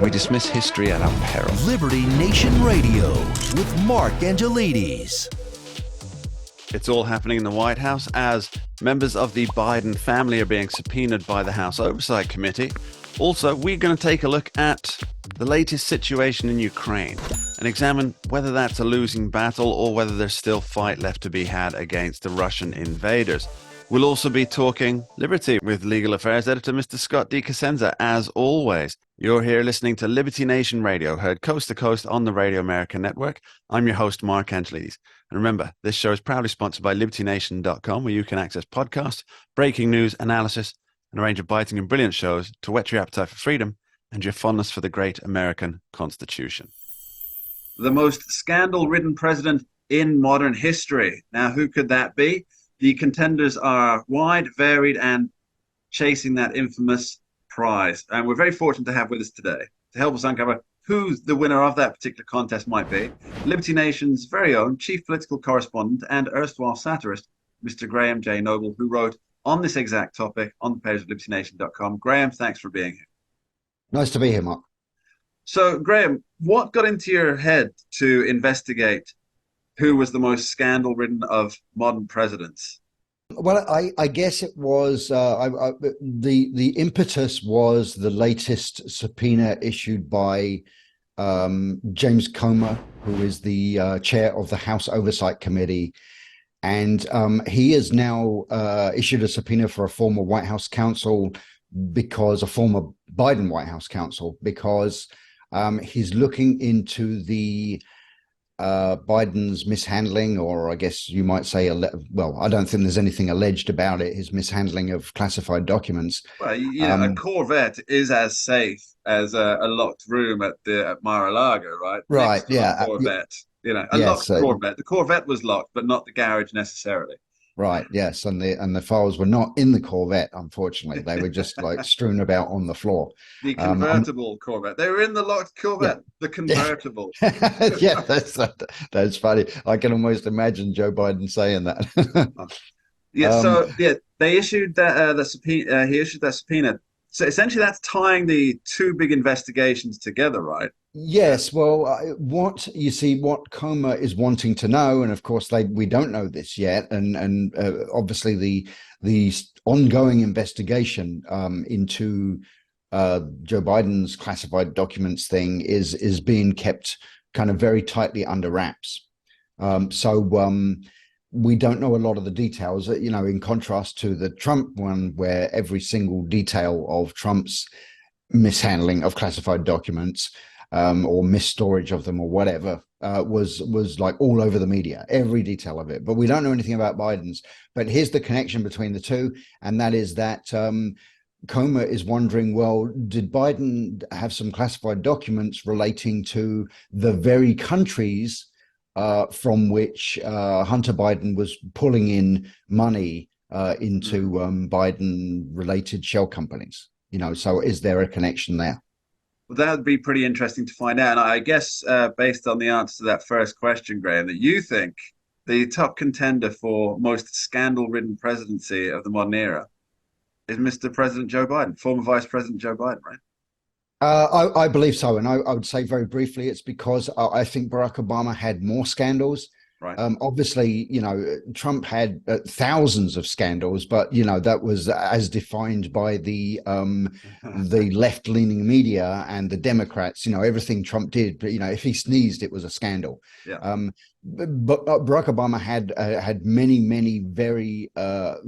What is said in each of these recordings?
We dismiss history at our peril. Liberty Nation Radio with Mark Angelides. It's all happening in the White House as members of the Biden family are being subpoenaed by the House Oversight Committee. Also, we're going to take a look at the latest situation in Ukraine and examine whether that's a losing battle or whether there's still fight left to be had against the Russian invaders. We'll also be talking liberty with legal affairs editor Mr. Scott DeCosenza, as always. You're here listening to Liberty Nation Radio, heard coast to coast on the Radio America Network. I'm your host, Mark Angelides. And remember, this show is proudly sponsored by LibertyNation.com, where you can access podcasts, breaking news, analysis, and a range of biting and brilliant shows to whet your appetite for freedom and your fondness for the great American Constitution. The most scandal-ridden president in modern history. Now, who could that be? The contenders are wide, varied, and chasing that infamous prize. And we're very fortunate to have with us today to help us uncover who the winner of that particular contest might be. Liberty Nation's very own chief political correspondent and erstwhile satirist, Mr. Graham J. Noble, who wrote on this exact topic on the page of LibertyNation.com. Graham, thanks for being here. Nice to be here, Mark. So, Graham, what got into your head to investigate who was the most scandal-ridden of modern presidents? Well, I guess it was the impetus was the latest subpoena issued by James Comer, who is the chair of the House Oversight Committee, and he has now issued a subpoena for a former White House counsel, because a former Biden White House counsel, because he's looking into the Biden's mishandling, or I guess you might say, well, I don't think there's anything alleged about it, his mishandling of classified documents. Well, a Corvette is as safe as a locked room at Mar-a-Lago, right? Right, Next to yeah. a Corvette, locked Corvette. The Corvette was locked, but not the garage necessarily. Right. Yes, and the files were not in the Corvette. Unfortunately, they were just like strewn about on the floor. The convertible Corvette. They were in the locked Corvette. Yeah. The convertible. Yeah, that's funny. I can almost imagine Joe Biden saying that. They issued that subpoena. He issued that subpoena. So essentially, that's tying the two big investigations together, right? Yes. Well, what Comer is wanting to know, and of course we don't know this yet, and obviously the ongoing investigation into Joe Biden's classified documents thing is being kept kind of very tightly under wraps. We don't know a lot of the details, in contrast to the Trump one, where every single detail of Trump's mishandling of classified documents or misstorage of them or whatever was like all over the media, every detail of it. But we don't know anything about Biden's. But here's the connection between the two, and that is that Comer is wondering, well, did Biden have some classified documents relating to the very countries from which Hunter Biden was pulling in money into Biden-related shell companies? So is there a connection there? Well, that would be pretty interesting to find out. And I guess based on the answer to that first question, Graham, that you think the top contender for most scandal-ridden presidency of the modern era is Mr. President Joe Biden, former Vice President Joe Biden, right? I believe so. And I would say very briefly, it's because I think Barack Obama had more scandals. Right. Obviously, Trump had thousands of scandals, but that was as defined by the left-leaning media and the Democrats. Everything Trump did, but if he sneezed, it was a scandal. Yeah. But Barack Obama had many very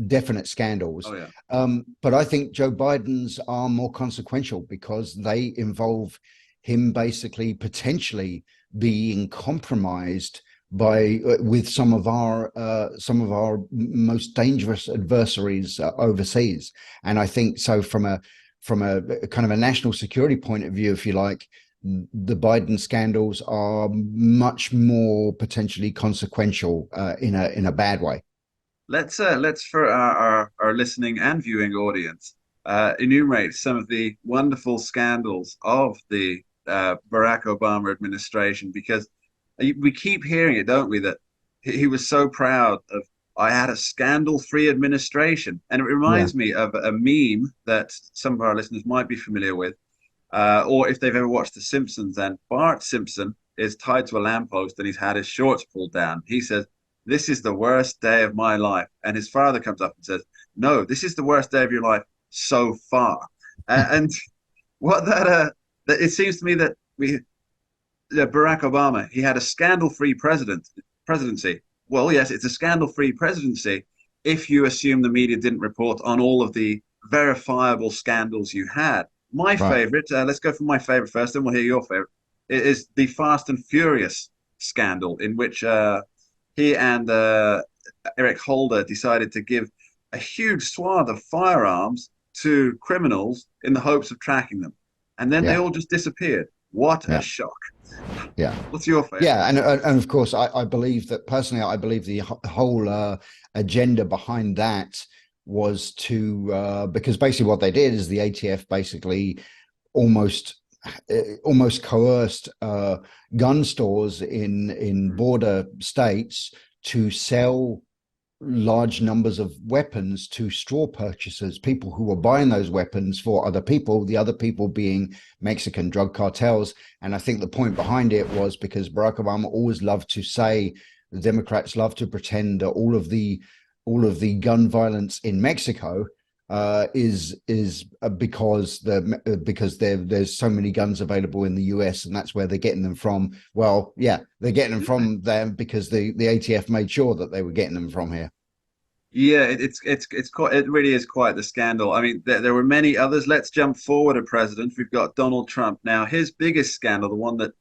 definite scandals. Oh, yeah. But I think Joe Biden's are more consequential because they involve him basically potentially being compromised with some of our most dangerous adversaries overseas. And I think so from a kind of a national security point of view, if you like, the Biden scandals are much more potentially consequential in a bad way. Let's for our listening and viewing audience enumerate some of the wonderful scandals of the Barack Obama administration, because we keep hearing it, don't we, that he was so proud of, I had a scandal-free administration. And it reminds me of a meme that some of our listeners might be familiar with, Or if they've ever watched The Simpsons, then Bart Simpson is tied to a lamppost and he's had his shorts pulled down. He says, "This is the worst day of my life." And his father comes up and says, "No, this is the worst day of your life so far." And what it seems to me that Barack Obama, he had a scandal-free presidency. Well, yes, it's a scandal-free presidency if you assume the media didn't report on all of the verifiable scandals you had. My Right. favorite, let's go for my favorite first, and we'll hear your favorite, is the Fast and Furious scandal, in which he and Eric Holder decided to give a huge swath of firearms to criminals in the hopes of tracking them. And then they Yeah. all just disappeared. What a Yeah. shock. Yeah. What's your favorite? Yeah, and of course, I believe that personally. I believe the whole agenda behind that was to because basically what they did is the ATF basically almost almost coerced gun stores in border states to sell large numbers of weapons to straw purchasers, people who were buying those weapons for other people, the other people being Mexican drug cartels. And I think the point behind it was because Barack Obama always loved to say, the Democrats love to pretend that all of the gun violence in Mexico is because there's so many guns available in the US, and that's where they're getting them from. Well, yeah, they're getting them from them because the ATF made sure that they were getting them from here. Yeah, it's quite, it really is quite the scandal. I mean, there were many others. Let's jump forward a president. We've got Donald Trump. Now, his biggest scandal, the one that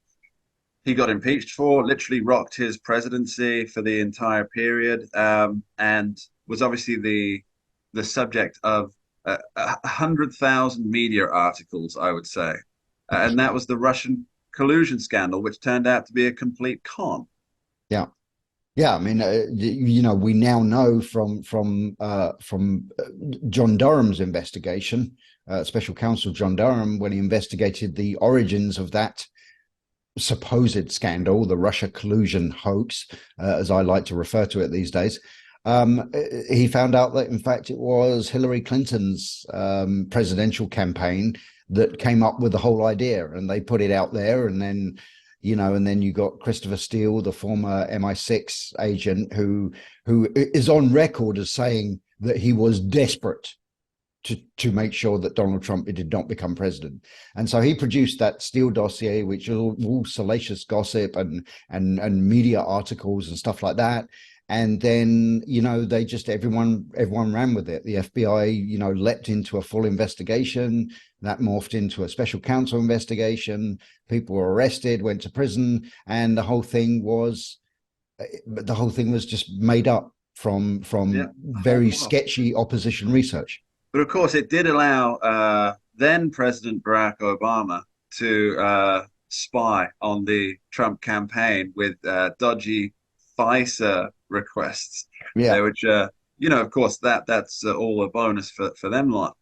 he got impeached for, literally rocked his presidency for the entire period, and was obviously the subject of 100,000 media articles, I would say, and that was the Russian collusion scandal, which turned out to be a complete con. Yeah. Yeah, I mean, we now know from John Durham's investigation, Special Counsel John Durham, when he investigated the origins of that supposed scandal, the Russia collusion hoax, as I like to refer to it these days. He found out that, in fact, it was Hillary Clinton's presidential campaign that came up with the whole idea, and they put it out there, and then you got Christopher Steele, the former MI6 agent, who is on record as saying that he was desperate to make sure that Donald Trump did not become president. And so he produced that Steele dossier, which is all salacious gossip and media articles and stuff like that. And then, they just everyone ran with it. The FBI, leapt into a full investigation that morphed into a special counsel investigation. People were arrested, went to prison, and the whole thing was just made up from Yeah, very sketchy opposition research. but of course, it did allow then President Barack Obama to spy on the Trump campaign with dodgy FISA requests, Yeah. which of course, that's all a bonus for them lot.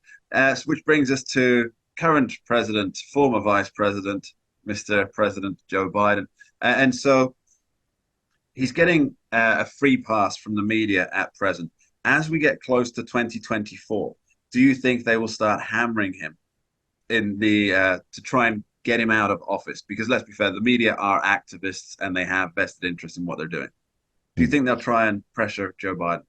Which brings us to current president, former vice president, Mr. President Joe Biden, and so he's getting a free pass from the media at present. As we get close to 2024, do you think they will start hammering him in the to try and get him out of office? Because let's be fair, the media are activists and they have vested interest in what they're doing. Do you think they'll try and pressure Joe Biden?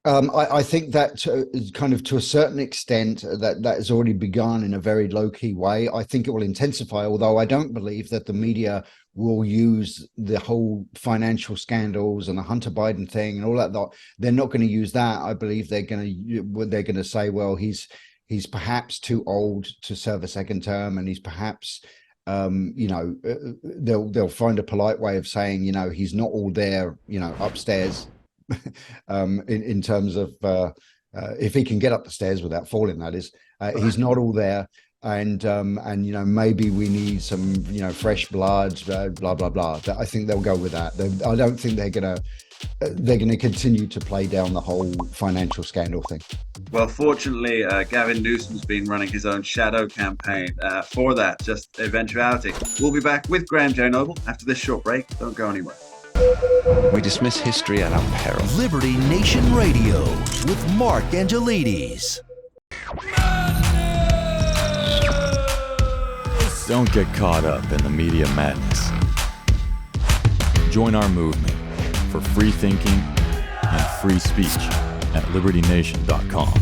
I think that kind of to a certain extent that has already begun in a very low key way. I think it will intensify, although I don't believe that the media will use the whole financial scandals and the Hunter Biden thing and all that. They're not going to use that. I believe they're going to say, well, he's perhaps too old to serve a second term, and he's perhaps they'll find a polite way of saying, he's not all there, upstairs, in terms of if he can get up the stairs without falling, that is, he's not all there. And maybe we need some, fresh blood, blah, blah, blah. I think they'll go with that. I don't think they're going to continue to play down the whole financial scandal thing. Well, fortunately, Gavin Newsom's been running his own shadow campaign for that just eventuality. We'll be back with Graham J. Noble after this short break. Don't go anywhere. We dismiss history at our peril. Liberty Nation Radio with Mark Angelides. Don't get caught up in the media madness. Join our movement for free thinking and free speech at libertynation.com.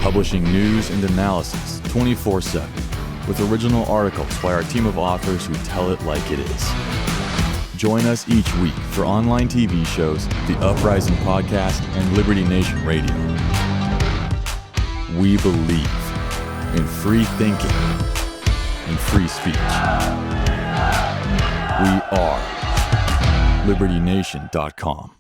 Publishing news and analysis 24/7 with original articles by our team of authors who tell it like it is. Join us each week for online TV shows, The Uprising Podcast, and Liberty Nation Radio. We believe in free thinking and free speech. We are libertynation.com.